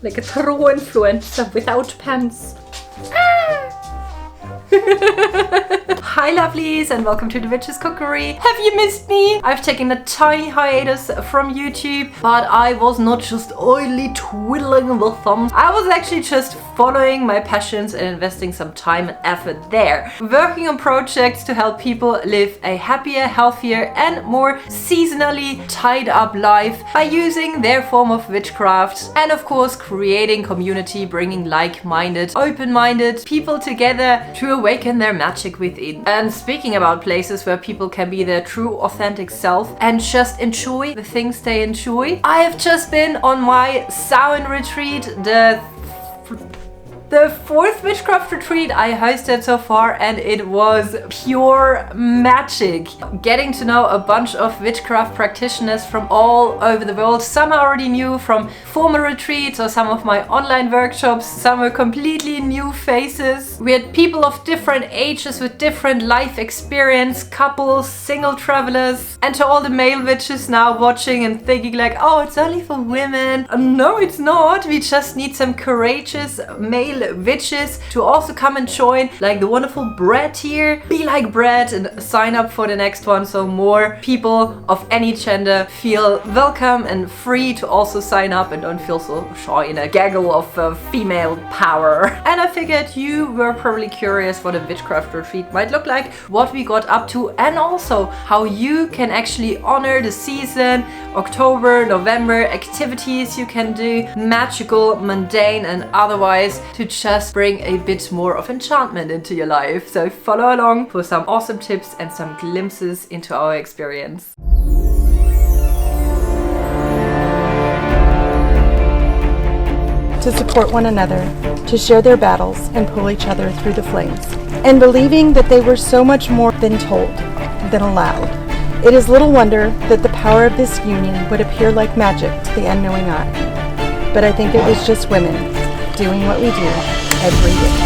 Like a true influencer without pants. Hi lovelies and welcome to the Witch's Cookery. Have you missed me? I've taken a tiny hiatus from YouTube, but I was not just idly twiddling the thumbs. I was actually just following my passions and investing some time and effort there. Working on projects to help people live a happier, healthier and more seasonally tied up life by using their form of witchcraft, and of course creating community, bringing like-minded, open-minded people together to awaken their magic within. And speaking about places where people can be their true authentic self and just enjoy the things they enjoy, I have just been on my Samhain retreat, the fourth witchcraft retreat I hosted so far, and it was pure magic. Getting to know a bunch of witchcraft practitioners from all over the world. Some I already knew from former retreats or some of my online workshops. Some were completely new faces. We had people of different ages with different life experience, couples, single travelers. And to all the male witches now watching and thinking like, oh, it's only for women. No, it's not. We just need some courageous male witches to also come and join, like the wonderful Brett here. Be like Brett and sign up for the next one so more people of any gender feel welcome and free to also sign up and don't feel so shy in a gaggle of female power. And I figured you were probably curious what a witchcraft retreat might look like, what we got up to, and also how you can actually honor the season, October, November, activities you can do, magical, mundane and otherwise, to just bring a bit more of enchantment into your life. So follow along for some awesome tips and some glimpses into our experience. To support one another, to share their battles and pull each other through the flames, and believing that they were so much more than told, than allowed. It is little wonder that the power of this union would appear like magic to the unknowing eye. But I think it was just women doing what we do every day.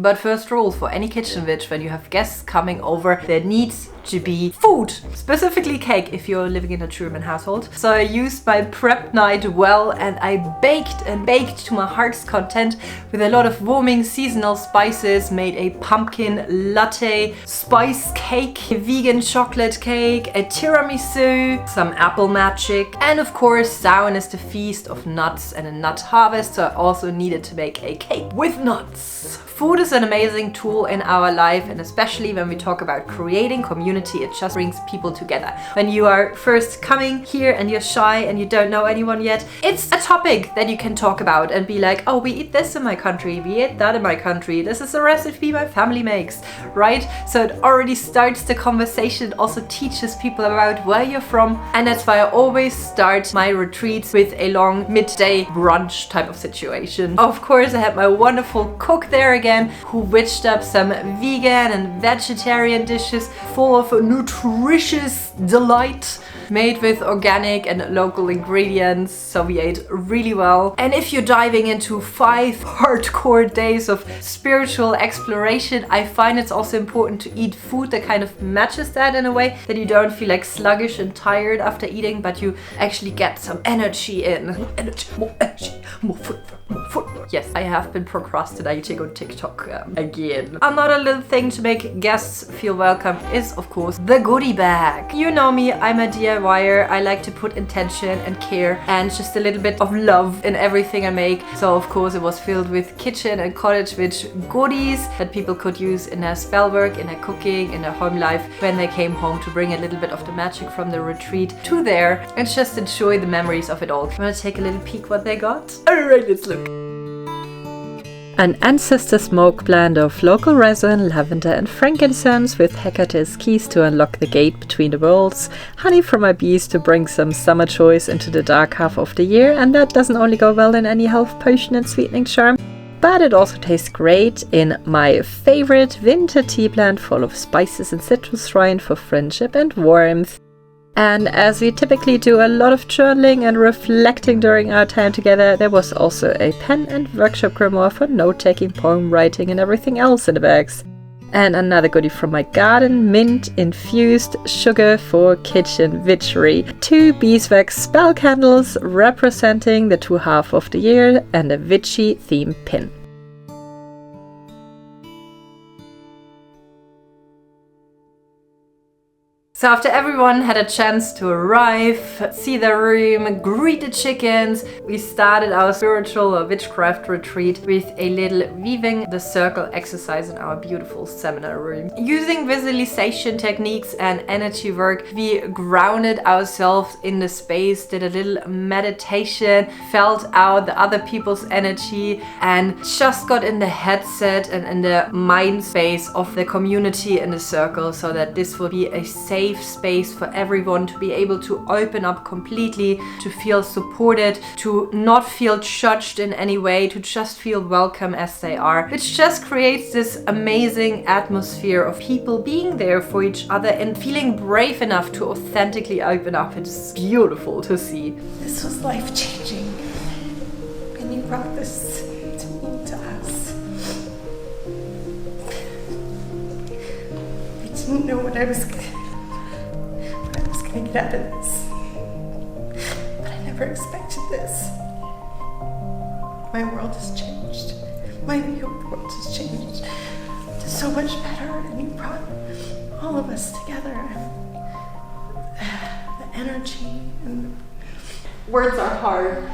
But first rule for any kitchen witch, when you have guests coming over, there needs to be food, specifically cake if you're living in a German household. So I used my prep night well, and I baked and baked to my heart's content with a lot of warming seasonal spices, made a pumpkin latte spice cake, a vegan chocolate cake, a tiramisu, some apple magic, and of course Samhain is the feast of nuts and a nut harvest, so I also needed to make a cake with nuts. Food is an amazing tool in our life, and especially when we talk about creating community, it just brings people together. When you are first coming here and you're shy and you don't know anyone yet, it's a topic that you can talk about and be like, oh, we eat this in my country, we eat that in my country, this is a recipe my family makes, right? So it already starts the conversation, also teaches people about where you're from, and that's why I always start my retreats with a long midday brunch type of situation. Of course, I had my wonderful cook there again, who witched up some vegan and vegetarian dishes full of nutritious delight, made with organic and local ingredients, so we ate really well. And if you're diving into 5 hardcore days of spiritual exploration, I find it's also important to eat food that kind of matches that in a way that you don't feel like sluggish and tired after eating, but you actually get some energy in. More energy, more food. Yes, I have been procrastinating on TikTok again. Another little thing to make guests feel welcome is, of course, the goodie bag. You know me, I'm a DIYer. I like to put intention and care and just a little bit of love in everything I make. So, of course, it was filled with kitchen and cottage witch goodies that people could use in their spell work, in their cooking, in their home life when they came home, to bring a little bit of the magic from the retreat to there and just enjoy the memories of it all. You want to take a little peek what they got? Alright, let's look. An ancestor smoke blend of local resin, lavender and frankincense with Hecate's keys to unlock the gate between the worlds, honey from my bees to bring some summer joys into the dark half of the year, and that doesn't only go well in any health potion and sweetening charm, but it also tastes great in my favorite winter tea blend full of spices and citrus rind for friendship and warmth. And as we typically do a lot of journaling and reflecting during our time together, there was also a pen and workshop grimoire for note-taking, poem writing and everything else in the bags. And another goodie from my garden, mint-infused sugar for kitchen witchery. 2 beeswax spell candles representing the 2 halves of the year and a witchy theme pin. So after everyone had a chance to arrive, see their room, greet the chickens, we started our spiritual or witchcraft retreat with a little weaving the circle exercise in our beautiful seminar room. Using visualization techniques and energy work, we grounded ourselves in the space, did a little meditation, felt out the other people's energy, and just got in the headset and in the mind space of the community in the circle, so that this will be a safe space for everyone to be able to open up completely, to feel supported, to not feel judged in any way, to just feel welcome as they are, which just creates this amazing atmosphere of people being there for each other and feeling brave enough to authentically open up. It's beautiful to see. This was life-changing, and you brought this to me, to us. I didn't know what I was gonna get out of this, but I never expected this. My world has changed. My view of the world has changed to so much better, and you brought all of us together. The energy and words are hard.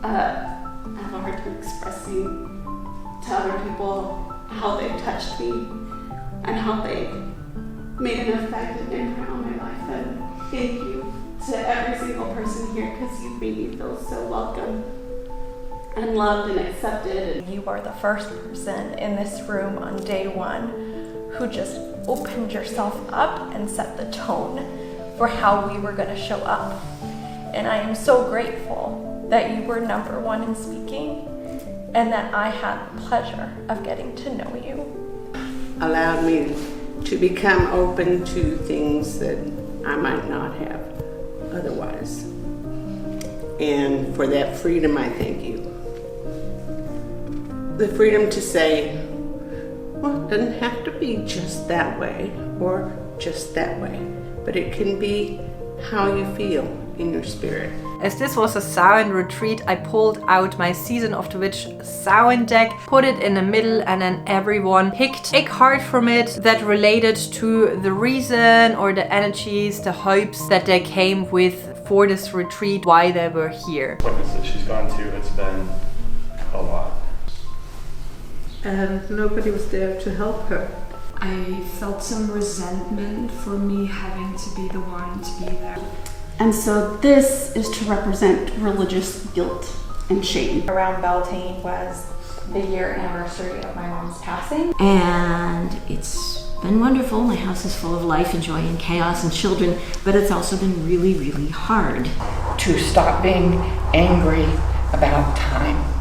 I have a hard time expressing to other people how they've touched me and how they made an effect and imprint on my life. And thank you to every single person here, because you've made me feel so welcome and loved and accepted. You are the first person in this room on day 1 who just opened yourself up and set the tone for how we were going to show up. And I am so grateful that you were number 1 in speaking, and that I had the pleasure of getting to know you. Allowed me to become open to things that I might not have otherwise. And for that freedom, I thank you. The freedom to say, well, it doesn't have to be just that way or just that way, but it can be how you feel in your spirit. As this was a Samhain retreat, I pulled out my Season of the Witch Samhain deck, put it in the middle, and then everyone picked a card from it that related to the reason or the energies, the hopes that they came with for this retreat, why they were here. Appointments that she's gone to, it's been a lot. And nobody was there to help her. I felt some resentment for me having to be the one to be there. And so this is to represent religious guilt and shame. Around Beltane was the year anniversary of my mom's passing, and it's been wonderful. My house is full of life and joy and chaos and children, but it's also been really, really hard. To stop being angry about time.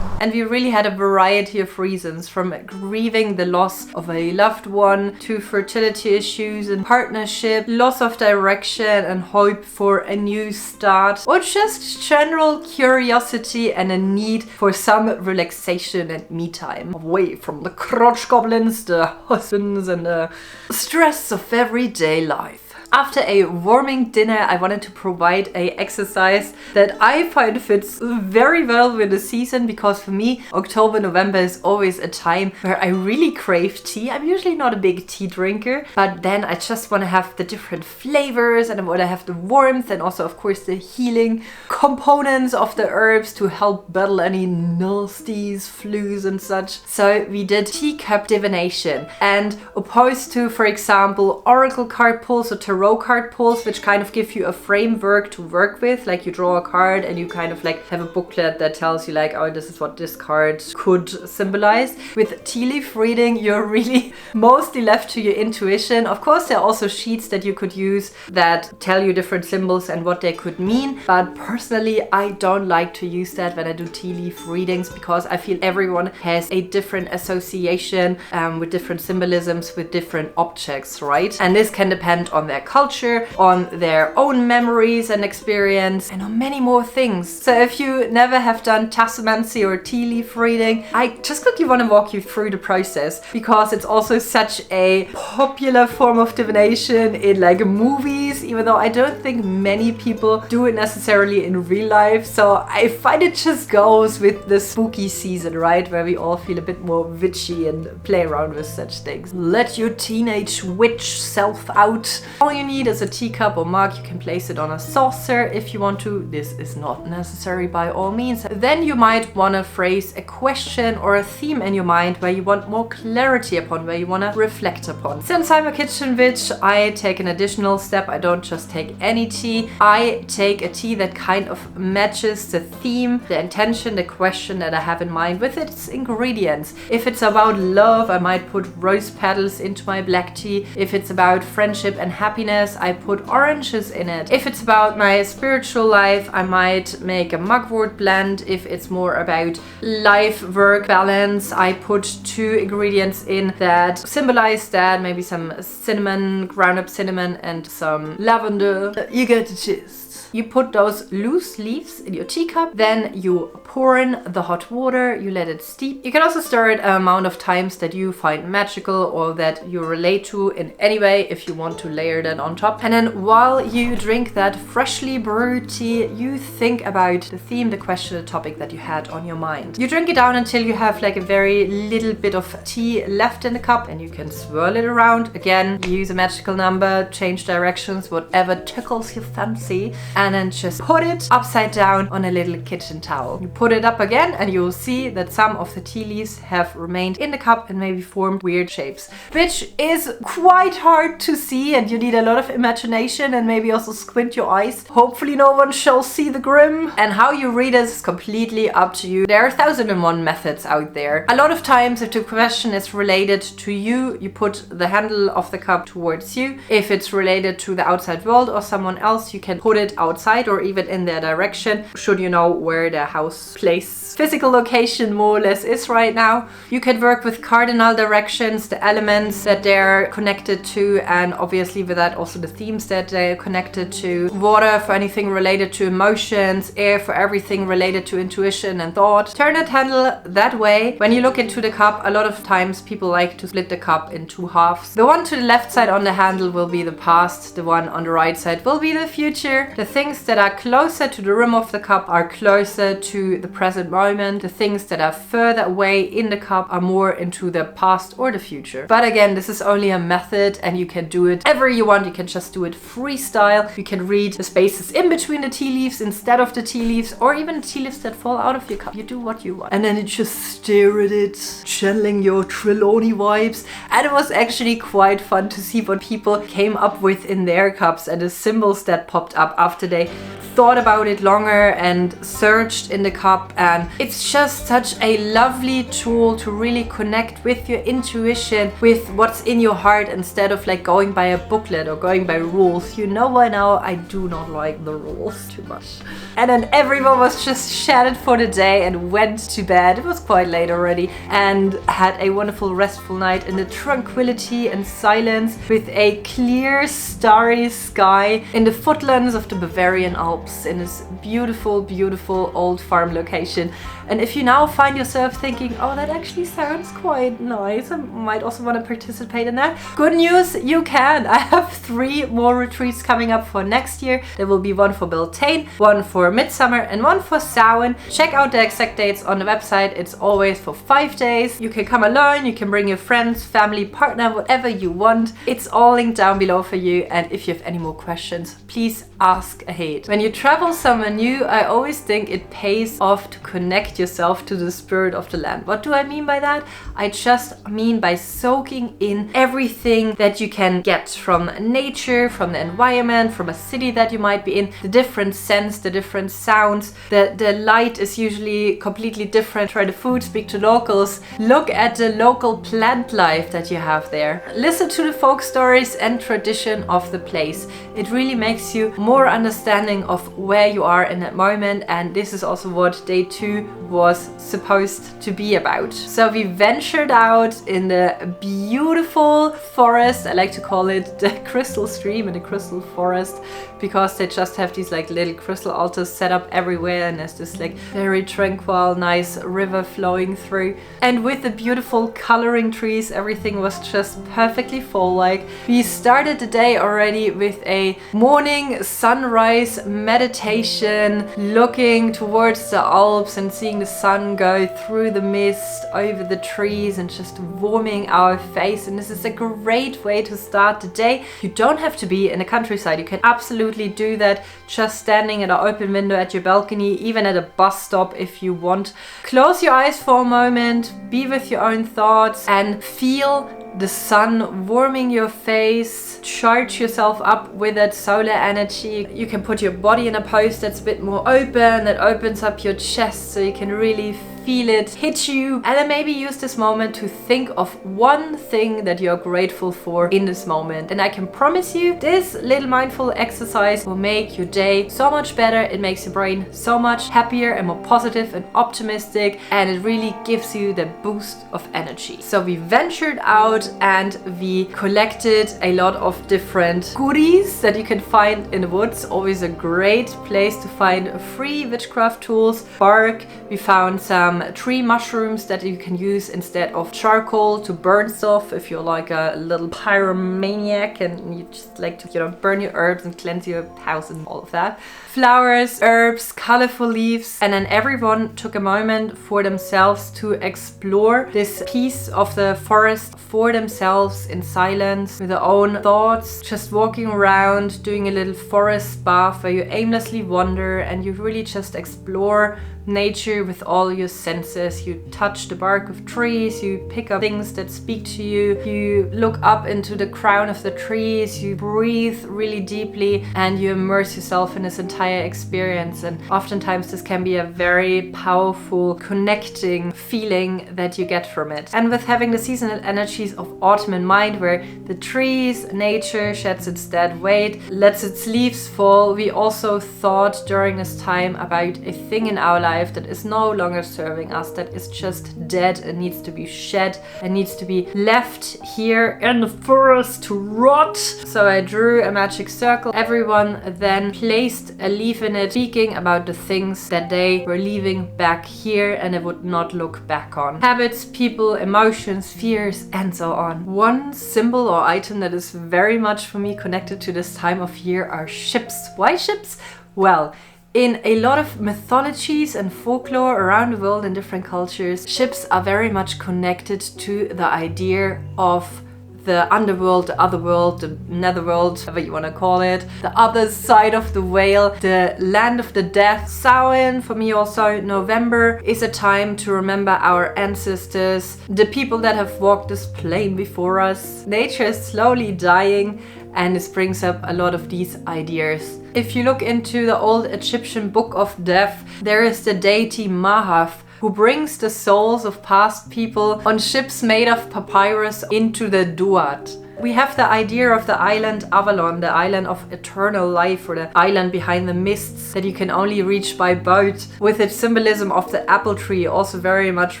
And we really had a variety of reasons, from grieving the loss of a loved one to fertility issues and partnership, loss of direction and hope for a new start, or just general curiosity and a need for some relaxation and me time, away from the crotch goblins, the husbands and the stress of everyday life. After a warming dinner, I wanted to provide a exercise that I find fits very well with the season, because for me, October, November is always a time where I really crave tea. I'm usually not a big tea drinker, but then I just want to have the different flavors, and I want to have the warmth and also, of course, the healing components of the herbs to help battle any nasties, flus and such. So we did Teacup divination, and opposed to, for example, oracle card pulls or tarot tarot card pulls, which kind of give you a framework to work with. Like you draw a card and you kind of like have a booklet that tells you like, oh, this is what this card could symbolize. With tea leaf reading, you're really mostly left to your intuition. Of course, there are also sheets that you could use that tell you different symbols and what they could mean. But personally, I don't like to use that when I do tea leaf readings, because I feel everyone has a different association with different symbolisms, with different objects, right? And this can depend on their culture, on their own memories and experience, and on many more things. So if you never have done Tassomancy or tea leaf reading, I just quickly want to walk you through the process, because it's also such a popular form of divination in like movies, even though I don't think many people do it necessarily in real life. So I find it just goes with the spooky season, right? Where we all feel a bit more witchy and play around with such things. Let your teenage witch self out. All you need is a teacup or mug. You can place it on a saucer if you want to. This is not necessary by all means. Then you might want to phrase a question or a theme in your mind where you want more clarity upon, where you want to reflect upon. Since I'm a kitchen witch, I take an additional step. I don't just take any tea. I take a tea that kind of matches the theme, the intention, the question that I have in mind with its ingredients. If it's about love, I might put rose petals into my black tea. If it's about friendship and happiness, I put oranges in it. If it's about my spiritual life, I might make a mugwort blend. If it's more about life-work balance, I put 2 ingredients in that symbolize that, maybe some cinnamon, ground up cinnamon and some lavender. You get the gist. You put those loose leaves in your teacup, then you pour in the hot water, you let it steep. You can also stir it an amount of times that you find magical or that you relate to in any way, if you want to layer that on top. And then while you drink that freshly brewed tea, you think about the theme, the question, the topic that you had on your mind. You drink it down until you have like a very little bit of tea left in the cup, and you can swirl it around. Again, use a magical number, change directions, whatever tickles your fancy. And then just put it upside down on a little kitchen towel. You put it up again and you'll see that some of the tea leaves have remained in the cup and maybe formed weird shapes, which is quite hard to see, and you need a lot of imagination and maybe also squint your eyes. Hopefully no one shall see the grim. And how you read it is completely up to you. There are 1001 methods out there. A lot of times if the question is related to you, you put the handle of the cup towards you. If it's related to the outside world or someone else, you can put it outside or even in their direction, should you know where their house, place, physical location more or less is right now. You can work with cardinal directions, the elements that they're connected to, and obviously with that also the themes that they're connected to. Water for anything related to emotions, air for everything related to intuition and thought. Turn that handle that way. When you look into the cup, a lot of times people like to split the cup in 2 halves. The one to the left side on the handle will be the past, the one on the right side will be the future. The things that are closer to the rim of the cup are closer to the present moment. The things that are further away in the cup are more into the past or the future. But again, this is only a method and you can do it ever you want. You can just do it freestyle. You can read the spaces in between the tea leaves instead of the tea leaves, or even tea leaves that fall out of your cup. You do what you want. And then you just stare at it, channeling your Trelawney vibes. And it was actually quite fun to see what people came up with in their cups and the symbols that popped up after they thought about it longer and searched in the cup. And it's just such a lovely tool to really connect with your intuition, with what's in your heart, instead of like going by a booklet or going by rules. You know by now I do not like the rules too much. And then everyone was just shattered for the day and went to bed. It was quite late already, and had a wonderful restful night in the tranquility and silence with a clear starry sky in the footlands of the Bavarian Alps, in this beautiful, beautiful old farm location. And if you now find yourself thinking, oh, that actually sounds quite nice, I might also want to participate in that. Good news, you can. I have 3 more retreats coming up for next year. There will be one for Beltane, one for Midsummer, and one for Samhain. Check out the exact dates on the website. It's always for 5 days. You can come alone, you can bring your friends, family, partner, whatever you want. It's all linked down below for you. And if you have any more questions, please ask ahead. When you travel somewhere new, I always think it pays off to connect connect yourself to the spirit of the land. What do I mean by that? I just mean by soaking in everything that you can get from nature, from the environment, from a city that you might be in, the different scents, the different sounds. The light is usually completely different. Try the food, speak to locals, look at the local plant life that you have there. Listen to the folk stories and tradition of the place. It really makes you more understanding of where you are in that moment, and this is also what day 2 was supposed to be about. So we ventured out in the beautiful forest. I like to call it the crystal stream and the crystal forest, because they just have these like little crystal altars set up everywhere, and there's this like very tranquil, nice river flowing through. And with the beautiful coloring trees, everything was just perfectly fall-like. We started the day already with a morning sunrise meditation, looking towards the Alps and seeing the sun go through the mist over the trees and just warming our face. And this is a great way to start the day. You don't have to be in the countryside. You can absolutely do that just standing at an open window at your balcony, even at a bus stop if you want. Close your eyes for a moment, be with your own thoughts and feel the sun warming your face. Charge yourself up with that solar energy. You can put your body in a pose that's a bit more open, that opens up your chest so you can really feel it hit you. And then maybe use this moment to think of one thing that you're grateful for in this moment. And I can promise you, this little mindful exercise will make your day so much better. It makes your brain so much happier and more positive and optimistic, and it really gives you the boost of energy. So we ventured out and we collected a lot of different goodies that you can find in the woods. Always a great place to find free witchcraft tools. Bark. We found some tree mushrooms that you can use instead of charcoal to burn stuff if you're like a little pyromaniac and you just like to, you know, burn your herbs and cleanse your house and all of that. Flowers, herbs, colorful leaves, and then everyone took a moment for themselves to explore this piece of the forest for themselves in silence with their own thoughts, just walking around, doing a little forest bath where you aimlessly wander and you really just explore nature with all your senses. You touch the bark of trees, you pick up things that speak to you, you look up into the crown of the trees, you breathe really deeply and you immerse yourself in this entire experience. And oftentimes this can be a very powerful connecting feeling that you get from it. And with having the seasonal energies of autumn in mind, where the trees, nature sheds its dead weight, lets its leaves fall, we also thought during this time about a thing in our life that is no longer serving us, that is just dead and needs to be shed and needs to be left here in the forest to rot. So I drew a magic circle. Everyone then placed a leaf in it, speaking about the things that they were leaving back here and they would not look back on. Habits, people, emotions, fears, and so on. One symbol or item that is very much for me connected to this time of year are ships. Why ships? Well, in a lot of mythologies and folklore around the world in different cultures, ships are very much connected to the idea of the underworld, the otherworld, the netherworld, whatever you want to call it, the other side of the whale, the land of the death. Samhain, for me also, November, is a time to remember our ancestors, the people that have walked this plane before us. Nature is slowly dying, and this brings up a lot of these ideas. If you look into the old Egyptian Book of Death, there is the deity Mahath, who brings the souls of past people on ships made of papyrus into the Duat. We have the idea of the island Avalon, the island of eternal life, or the island behind the mists that you can only reach by boat, with its symbolism of the apple tree, also very much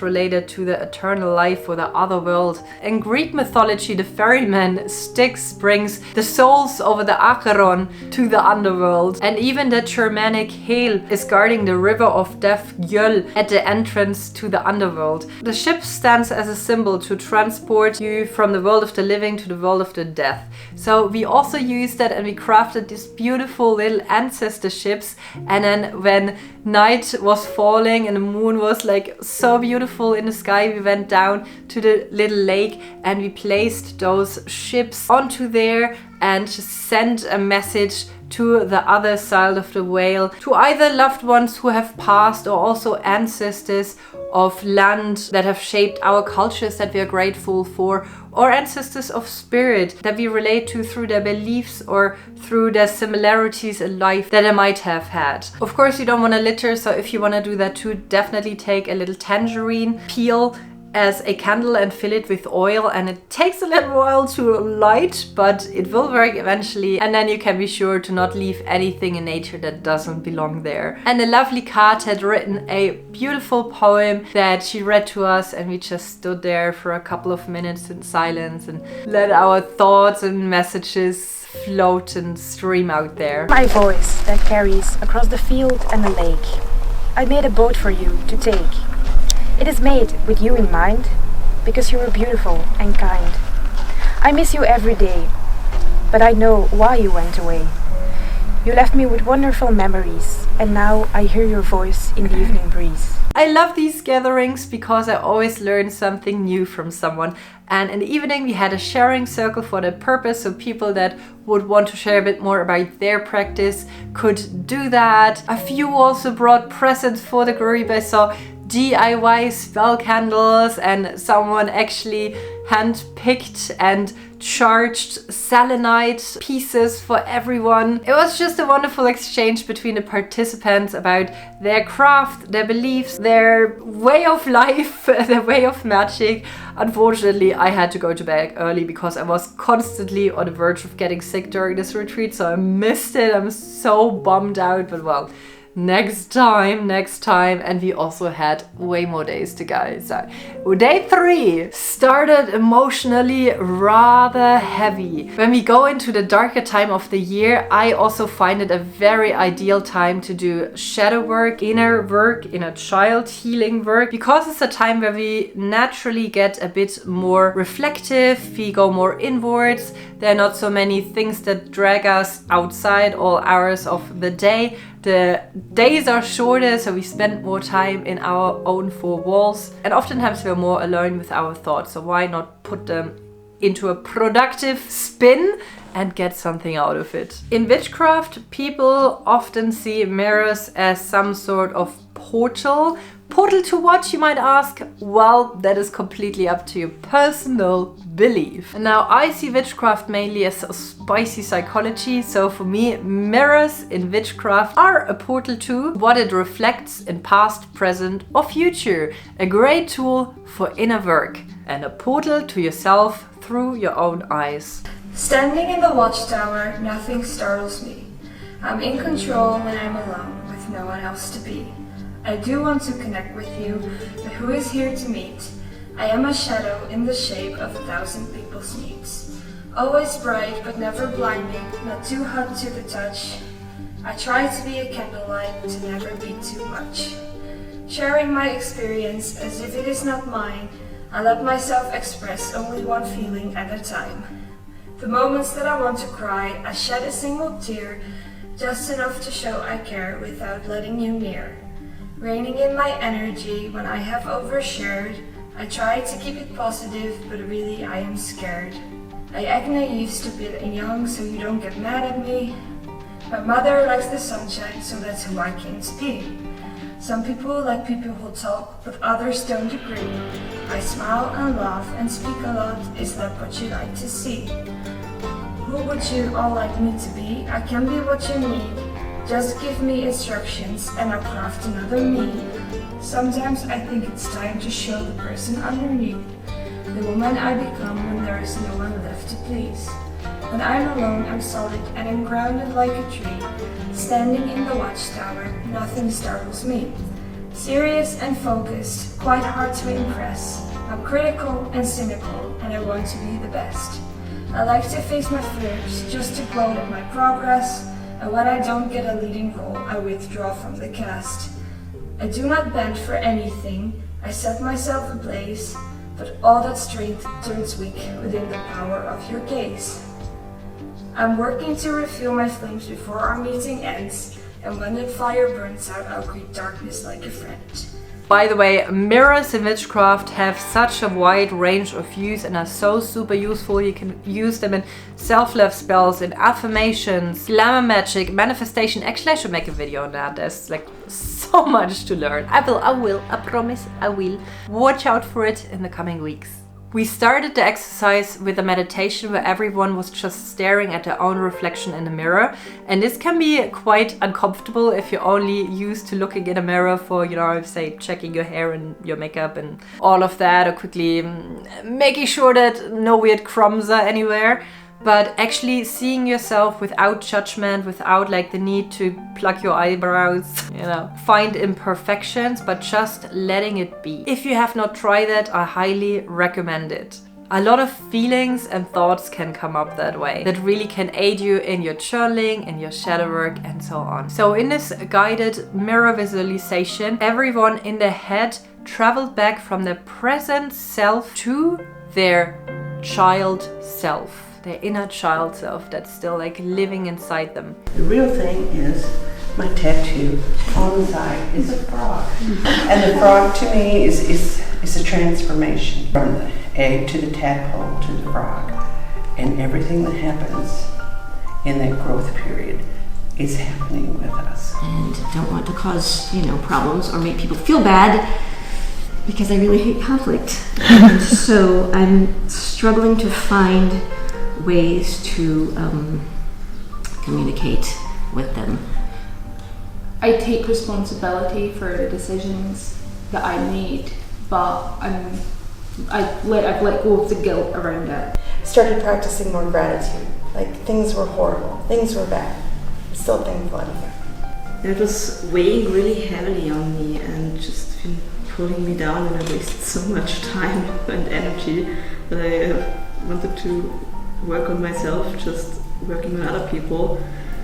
related to the eternal life or the other world. In Greek mythology, the ferryman Styx brings the souls over the Acheron to the underworld, and even the Germanic Hel is guarding the river of death Gjöll at the entrance to the underworld. The ship stands as a symbol to transport you from the world of the living to the world of the death. So we also used that and we crafted these beautiful little ancestor ships, and then when night was falling and the moon was like so beautiful in the sky, we went down to the little lake and we placed those ships onto there and just sent a message to the other side of the veil, to either loved ones who have passed or also ancestors of land that have shaped our cultures that we are grateful for, or ancestors of spirit that we relate to through their beliefs or through their similarities in life that they might have had. Of course, you don't want to litter, so if you want to do that too, definitely take a little tangerine peel as a candle and fill it with oil, and it takes a little while to light, but it will work eventually, and then you can be sure to not leave anything in nature that doesn't belong there. And a lovely Kat had written a beautiful poem that she read to us, and we just stood there for a couple of minutes in silence and let our thoughts and messages float and stream out there. My voice that carries across the field and the lake. I made a boat for you to take. It is made with you in mind, because you were beautiful and kind. I miss you every day, but I know why you went away. You left me with wonderful memories, and now I hear your voice in the evening breeze. I love these gatherings because I always learn something new from someone. And in the evening we had a sharing circle for that purpose, so people that would want to share a bit more about their practice could do that. A few also brought presents for the group. I saw DIY spell candles, and someone actually hand-picked and charged selenite pieces for everyone. It was just a wonderful exchange between the participants about their craft, their beliefs, their way of life, their way of magic. Unfortunately, I had to go to bed early because I was constantly on the verge of getting sick during this retreat, so I missed it. I'm so bummed out, but well, next time, and we also had way more days to go. So day 3 started emotionally rather heavy. When we go into the darker time of the year, I also find it a very ideal time to do shadow work, inner child healing work, because it's a time where we naturally get a bit more reflective, we go more inwards. There are not so many things that drag us outside all hours of the day. The days are shorter, so we spend more time in our own 4 walls, and oftentimes we're more alone with our thoughts, so why not put them into a productive spin and get something out of it. In witchcraft, people often see mirrors as some sort of portal. Portal to what, you might ask? Well, that is completely up to your personal belief. And now I see witchcraft mainly as a spicy psychology, so for me, mirrors in witchcraft are a portal to what it reflects in past, present or future. A great tool for inner work and a portal to yourself through your own eyes. Standing in the watchtower, nothing startles me. I'm in control when I'm alone, with no one else to be. I do want to connect with you, but who is here to meet? I am a shadow in the shape of 1,000 people's needs. Always bright, but never blinding, not too hot to the touch. I try to be a candlelight, to never be too much. Sharing my experience as if it is not mine, I let myself express only one feeling at a time. The moments that I want to cry, I shed a single tear, just enough to show I care without letting you near. Reining in my energy when I have overshared, I try to keep it positive, but really I am scared. I act naive, stupid and young, so you don't get mad at me. My mother likes the sunshine, so that's who I came to be. Some people like people who talk, but others don't agree. I smile and laugh and speak a lot, is that what you like to see? Who would you all like me to be? I can be what you need. Just give me instructions and I'll craft another me. Sometimes I think it's time to show the person underneath, the woman I become when there is no one left to please. When I'm alone, I'm solid and I'm grounded like a tree. Standing in the watchtower, nothing startles me. Serious and focused, quite hard to impress. I'm critical and cynical, and I want to be the best. I like to face my fears, just to gloat at my progress. And when I don't get a leading role, I withdraw from the cast. I do not bend for anything, I set myself ablaze, but all that strength turns weak within the power of your gaze. I'm working to refuel my flames before our meeting ends, and when the fire burns out, I'll greet darkness like a friend. By the way, mirrors in witchcraft have such a wide range of use and are so super useful. You can use them in self-love spells, in affirmations, glamour magic, manifestation. Actually, I should make a video on that. There's like so much to learn. I promise I will. Watch out for it in the coming weeks. We started the exercise with a meditation where everyone was just staring at their own reflection in the mirror. And this can be quite uncomfortable if you're only used to looking in a mirror for, say checking your hair and your makeup and all of that, or quickly making sure that no weird crumbs are anywhere. But actually seeing yourself without judgment, without like the need to pluck your eyebrows, find imperfections, but just letting it be. If you have not tried that, I highly recommend it. A lot of feelings and thoughts can come up that way, that really can aid you in your journaling, in your shadow work, and so on. So in this guided mirror visualization, everyone in their head traveled back from their present self to their child self. Their inner child self that's still like living inside them. The real thing is my tattoo on the side is a frog. And the frog to me is a transformation from the egg to the tadpole to the frog. And everything that happens in that growth period is happening with us. And don't want to cause, problems or make people feel bad, because I really hate conflict. And so I'm struggling to find ways to communicate with them. I take responsibility for the decisions that I made, but I've let go of the guilt around it. Started practicing more gratitude. Like, things were horrible, things were bad, I'm still thankful I'm here. It was weighing really heavily on me and just pulling me down, and I wasted so much time and energy that I wanted to work on myself, just working on other people.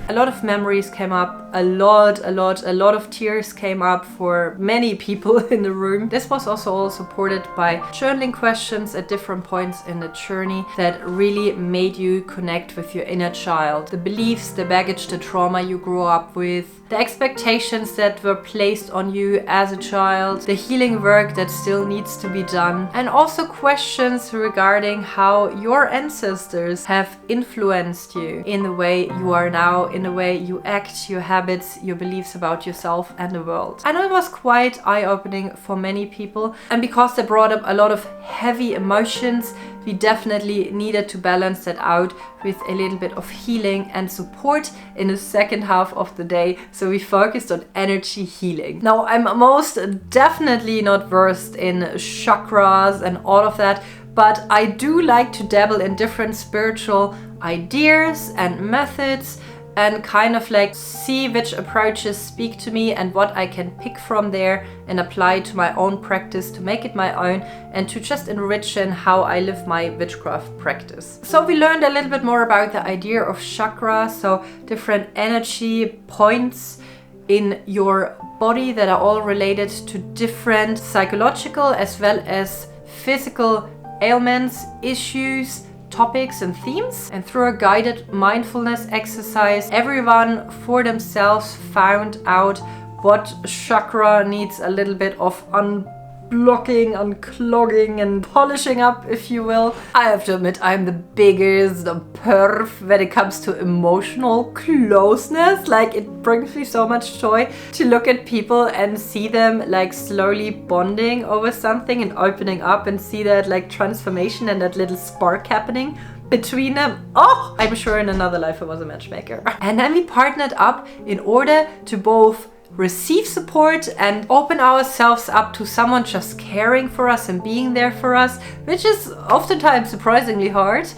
A lot of memories came up, a lot of tears came up for many people in the room. This was also all supported by journaling questions at different points in the journey that really made you connect with your inner child. The beliefs, the baggage, the trauma you grew up with, the expectations that were placed on you as a child, the healing work that still needs to be done, and also questions regarding how your ancestors have influenced you in the way you are now, in the way you act, your habits, your beliefs about yourself and the world. I know it was quite eye-opening for many people, and because they brought up a lot of heavy emotions, we definitely needed to balance that out with a little bit of healing and support in the second half of the day. So we focused on energy healing. Now, I'm most definitely not versed in chakras and all of that, but I do like to dabble in different spiritual ideas and methods and kind of like see which approaches speak to me and what I can pick from there and apply to my own practice to make it my own and to just enrich in how I live my witchcraft practice. So we learned a little bit more about the idea of chakra, so different energy points in your body that are all related to different psychological as well as physical ailments, issues, topics and themes. And through a guided mindfulness exercise, everyone for themselves found out what chakra needs a little bit of unblocking, unclogging and polishing up, if you will. I have to admit, I'm the biggest perv when it comes to emotional closeness. Like, it brings me so much joy to look at people and see them like slowly bonding over something and opening up and see that like transformation and that little spark happening between them. Oh, I'm sure in another life I was a matchmaker. And then we partnered up in order to both receive support and open ourselves up to someone just caring for us and being there for us, which is oftentimes surprisingly hard.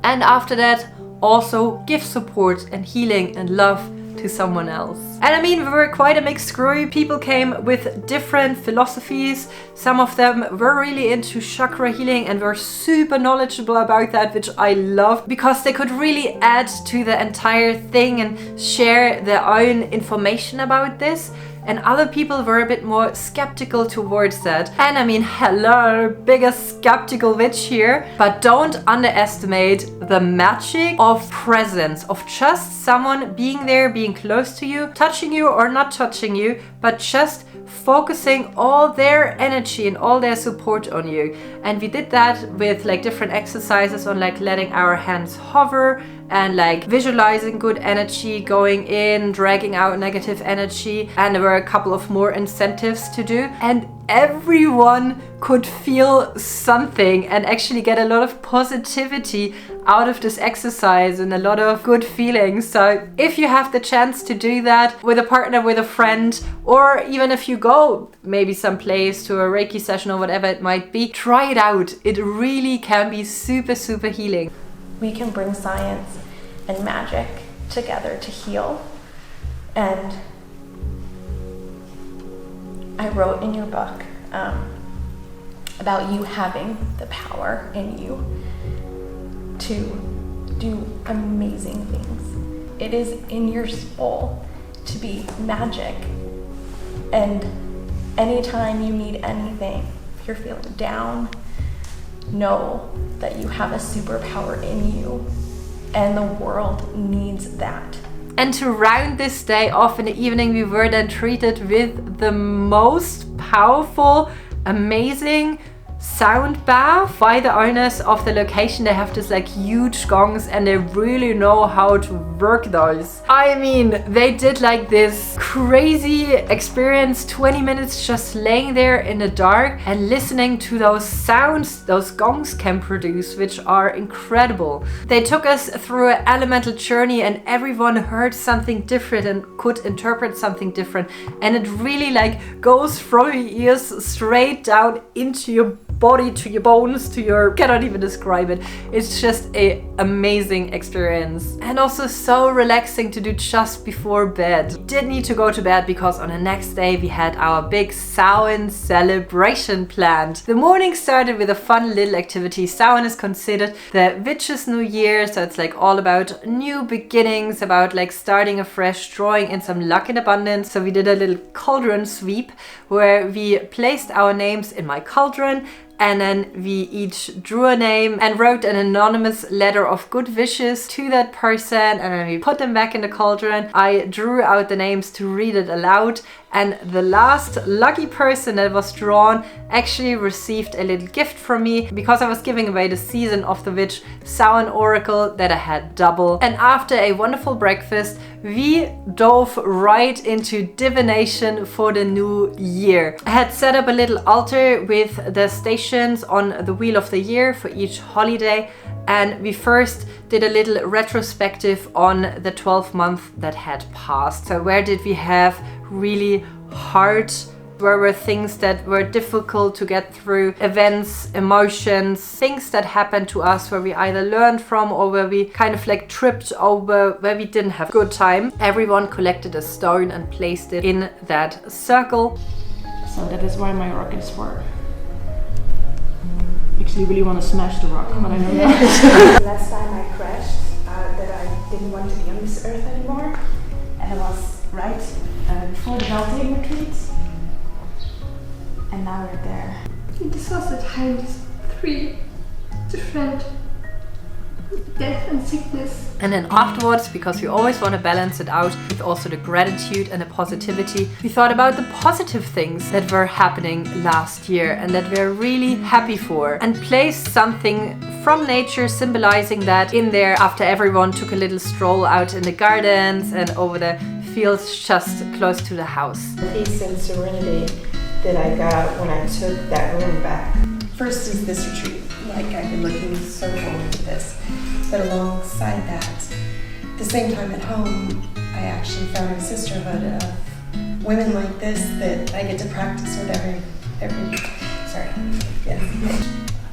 And after that, also give support and healing and love to someone else. And I mean, we were quite a mixed group. People came with different philosophies. Some of them were really into chakra healing and were super knowledgeable about that, which I loved because they could really add to the entire thing and share their own information about this. and other people were a bit more skeptical towards that. And I mean, hello, biggest skeptical witch here. But don't underestimate the magic of presence, of just someone being there, being close to you, touching you or not touching you, but just focusing all their energy and all their support on you. And we did that with like different exercises on like letting our hands hover and like visualizing good energy going in, dragging out negative energy. And there were a couple of more incentives to do. And everyone could feel something and actually get a lot of positivity out of this exercise and a lot of good feelings. So if you have the chance to do that with a partner, with a friend, or even if you go maybe someplace to a Reiki session or whatever it might be, try it out. It really can be super, super healing. We can bring science and magic together to heal. And I wrote in your book about you having the power in you to do amazing things. It is in your soul to be magic. And anytime you need anything, if you're feeling down, know that you have a superpower in you, and the world needs that. And to round this day off in the evening, we were then treated with the most powerful, amazing sound bath by the owners of the location. They have this like huge gongs and they really know how to work those. I mean, they did like this crazy experience, 20 minutes just laying there in the dark and listening to those sounds those gongs can produce, which are incredible. They took us through an elemental journey and everyone heard something different and could interpret something different, and it really like goes from your ears straight down into your body, to your bones, to your, cannot even describe it. It's just an amazing experience and also so relaxing to do just before bed. We did need to go to bed because on the next day we had our big Samhain celebration planned. The morning started with a fun little activity. Samhain is considered the witch's new year, so it's like all about new beginnings, about like starting afresh, drawing in some luck and abundance. So we did a little cauldron sweep where we placed our names in my cauldron, and then we each drew a name and wrote an anonymous letter of good wishes to that person, and then we put them back in the cauldron. I drew out the names to read it aloud, and the last lucky person that was drawn actually received a little gift from me because I was giving away the Season of the Witch Samhain Oracle that I had double. And after a wonderful breakfast, we dove right into divination for the new year. I had set up a little altar with the stations on the wheel of the year for each holiday, and we first did a little retrospective on the 12 months that had passed. So where did we have really hard, where were things that were difficult to get through, events, emotions, things that happened to us where we either learned from or where we kind of like tripped over, where we didn't have a good time. Everyone collected a stone and placed it in that circle. So that is why my rock is for. Actually really want to smash the rock, but I know that. Last time I crashed, that I didn't want to be on this earth anymore, and it was right before the Beltane retreat, and now we're there. This was the time these three different death and sickness. And then afterwards, because we always want to balance it out with also the gratitude and the positivity, we thought about the positive things that were happening last year and that we're really happy for, and placed something from nature symbolizing that in there after everyone took a little stroll out in the gardens and over the fields just close to the house. The peace and serenity that I got when I took that room back. First is this retreat. Like, I've been looking so forward to this. But alongside that, at the same time at home, I actually found a sisterhood of women like this that I get to practice with every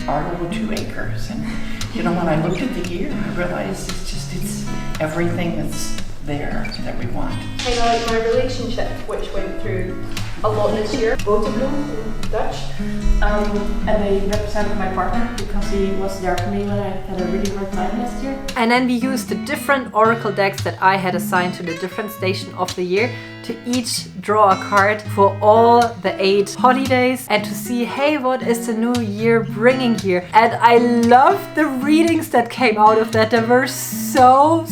Our little 2 acres. And, you know, when I looked at the year, I realized it's everything that's there that we want. I know, like my relationship, which went through a lot this year. Boterbloem in Dutch. And I represented my partner because he was there for me when I had a really hard time last year. And then we used the different oracle decks that I had assigned to the different station of the year to each draw a card for all the 8 holidays and to see, hey, what is the new year bringing here? And I loved the readings that came out of that. They were so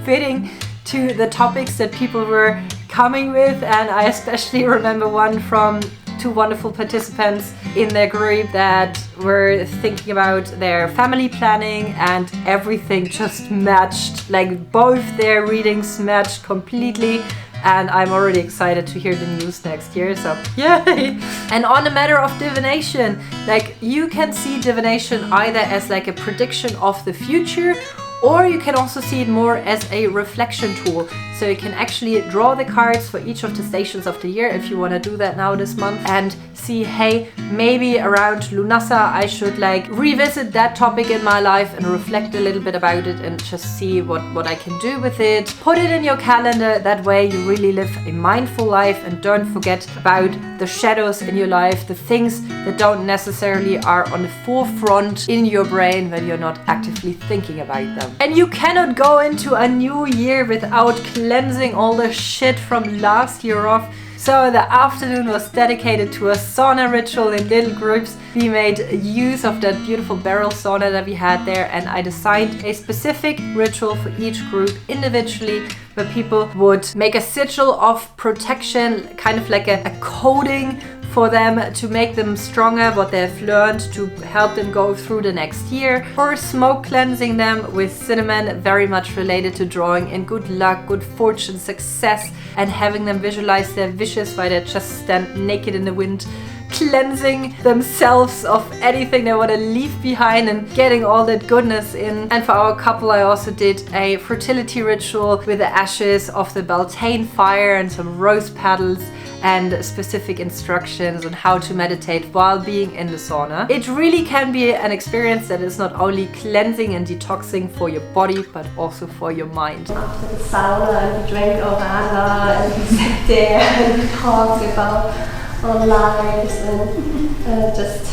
fitting to the topics that people were coming with, and I especially remember one from 2 wonderful participants in their group that were thinking about their family planning, and everything just matched. Like both their readings matched completely, and I'm already excited to hear the news next year, so yay! And on the matter of divination, like you can see divination either as like a prediction of the future, or you can also see it more as a reflection tool. So you can actually draw the cards for each of the stations of the year if you want to do that now this month and see, hey, maybe around Lunasa I should like revisit that topic in my life and reflect a little bit about it and just see what I can do with it. Put it in your calendar, that way you really live a mindful life and don't forget about the shadows in your life, the things that don't necessarily are on the forefront in your brain when you're not actively thinking about them. And you cannot go into a new year without cleansing all the shit from last year off. So the afternoon was dedicated to a sauna ritual in little groups. We made use of that beautiful barrel sauna that we had there, and I designed a specific ritual for each group individually, where people would make a sigil of protection, kind of like a coding for them to make them stronger, what they've learned to help them go through the next year, or smoke cleansing them with cinnamon, very much related to drawing in good luck, good fortune, success, and having them visualize their wishes while they just stand naked in the wind, cleansing themselves of anything they want to leave behind and getting all that goodness in. And for our couple, I also did a fertility ritual with the ashes of the Beltane fire and some rose petals and specific instructions on how to meditate while being in the sauna. It really can be an experience that is not only cleansing and detoxing for your body, but also for your mind. After the sauna, and we drank Orana, and we sat there and we talked about our lives, and just,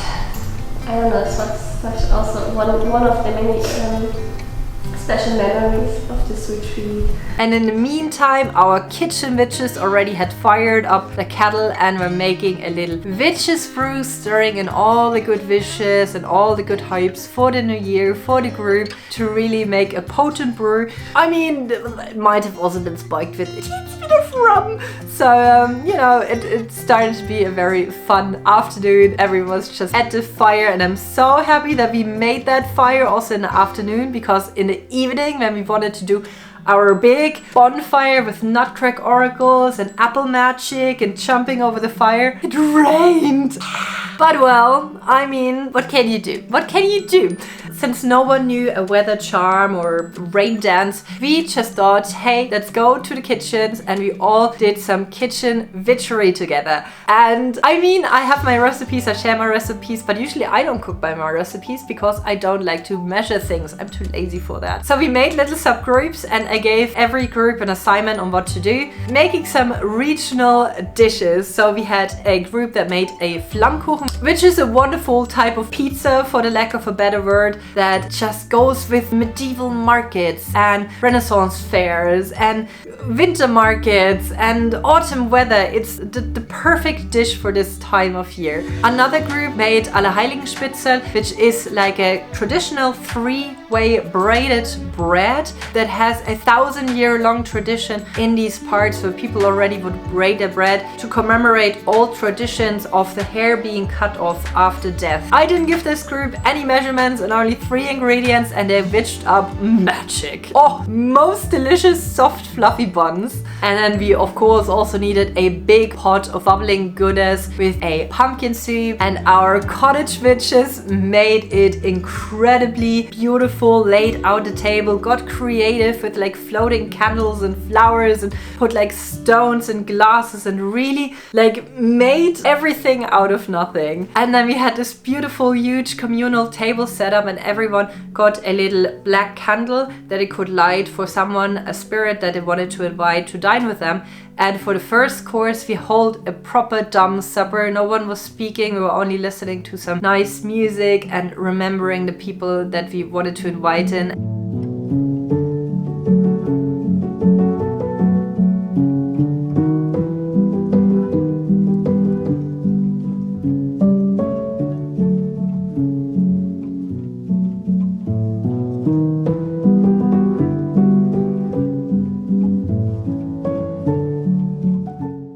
I don't know, it's such also one of the many special memories of this retreat. And in the meantime, our kitchen witches already had fired up the kettle and were making a little witches brew, stirring in all the good wishes and all the good hopes for the new year, for the group, to really make a potent brew. I mean, it might have also been spiked with a teensy bit of rum. So, you know, it started to be a very fun afternoon. Everyone was just at the fire, and I'm so happy that we made that fire also in the afternoon, because in the evening when we wanted to do our big bonfire with nutcrack oracles and apple magic and jumping over the fire, it rained. But well, I mean, what can you do? What can you do? Since no one knew a weather charm or rain dance, we just thought, hey, let's go to the kitchens, and we all did some kitchen witchery together. And I mean, I have my recipes, I share my recipes, but usually I don't cook by my recipes because I don't like to measure things. I'm too lazy for that. So we made little subgroups, and I gave every group an assignment on what to do, making some regional dishes. So we had a group that made a Flammkuchen, which is a wonderful type of pizza, for the lack of a better word, that just goes with medieval markets and Renaissance fairs and winter markets and autumn weather. It's the perfect dish for this time of year. Another group made Allerheiligenspitzel, which is like a traditional 3-way braided bread that has a 1,000-year-long tradition in these parts, where people already would braid their bread to commemorate old traditions of the hair being cut off after death. I didn't give this group any measurements and only 3 ingredients, and they witched up magic. Oh, most delicious soft fluffy buns. And then we of course also needed a big pot of bubbling goodness with a pumpkin soup, and our cottage witches made it incredibly beautiful, laid out the table, got creative with like floating candles and flowers, and put like stones and glasses, and really like made everything out of nothing. And then we had this beautiful huge communal table set up, and everyone got a little black candle that they could light for someone, a spirit that they wanted to invite to dine with them. And for the first course, we hold a proper dumb supper. No one was speaking. We were only listening to some nice music and remembering the people that we wanted to invite in.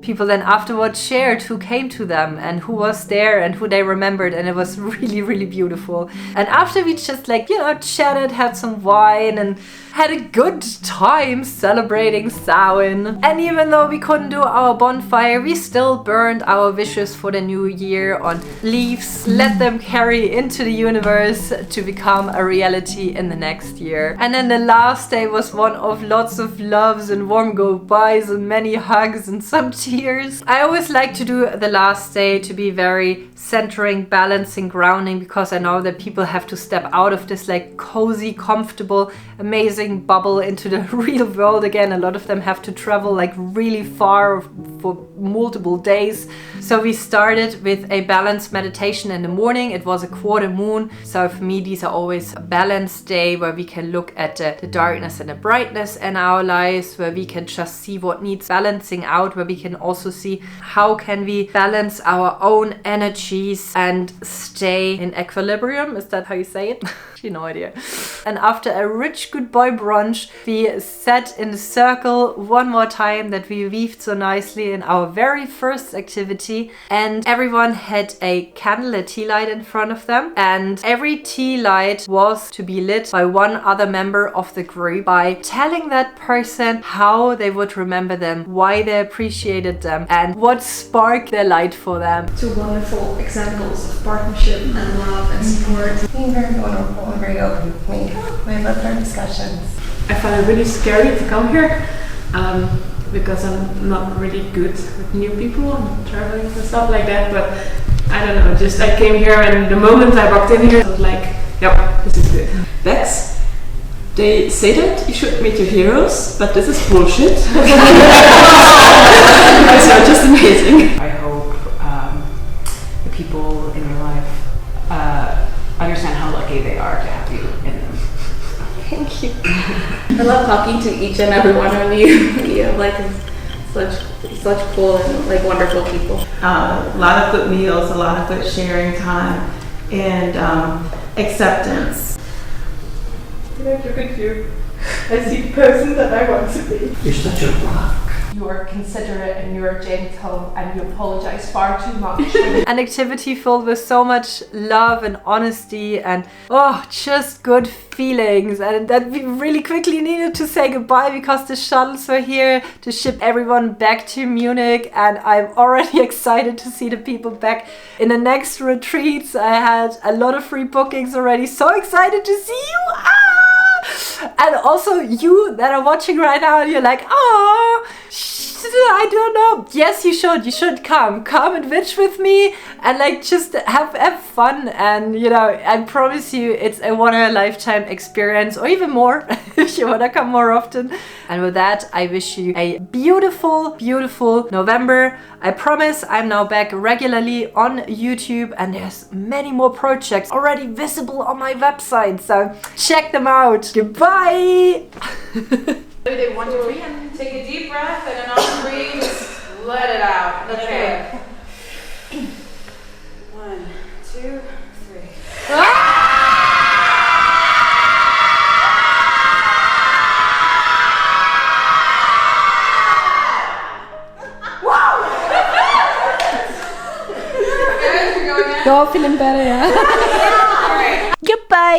People then afterwards shared who came to them and who was there and who they remembered, and it was really, really beautiful. And after we just chatted, had some wine and had a good time celebrating Samhain. And even though we couldn't do our bonfire, we still burned our wishes for the new year on leaves, let them carry into the universe to become a reality in the next year. And then the last day was one of lots of loves and warm goodbyes and many hugs and some tears. I always like to do the last day to be very centering, balancing, grounding, because I know that people have to step out of this cozy, comfortable, amazing bubble into the real world again. A lot of them have to travel really far for multiple days. So we started with a balanced meditation in the morning. It was a quarter moon. So for me, these are always a balanced day where we can look at the darkness and the brightness in our lives, where we can just see what needs balancing out, where we can also see how can we balance our own energies and stay in equilibrium. Is that how you say it? No idea. And after a rich goodbye brunch, we sat in a circle one more time that we weaved so nicely in our very first activity, and everyone had a candle, a tea light in front of them, and every tea light was to be lit by one other member of the group by telling that person how they would remember them, why they appreciated them, and what sparked their light for them. Two wonderful examples of partnership and love and support. Being very vulnerable and very open with me. I love our discussions. I find it really scary to come here because I'm not really good with new people and traveling and stuff like that, but I don't know, just I came here and the moment I walked in here I was like, yep, this is good. Bex, they say that you should meet your heroes, but this is bullshit. Because you're just amazing. I hope the people in your life understand how lucky they are to have you in them. Thank you. I love talking to each and every one of you. You have such cool and wonderful people. A lot of good meals, a lot of good sharing time, and acceptance. When I look at you, I see the person that I want to be. You're such a rock. You're considerate and you're gentle and you apologize far too much. An activity filled with so much love and honesty and just good feelings, and that we really quickly needed to say goodbye because the shuttles were here to ship everyone back to Munich, and I'm already excited to see the people back in the next retreats. I had a lot of free bookings already, so excited to see you. And also you that are watching right now and you're like, I don't know. Yes, you should come and witch with me and just have fun. And I promise you it's a one in a lifetime experience, or even more if you wanna come more often. And with that, I wish you a beautiful, beautiful November. I promise I'm now back regularly on YouTube, and there's many more projects already visible on my website, so check them out. Goodbye! We do 1, 2, 3 and take a deep breath, and another 3, just let it out. Okay. 1, 2, 3. You're all feeling better, yeah? All right. Goodbye!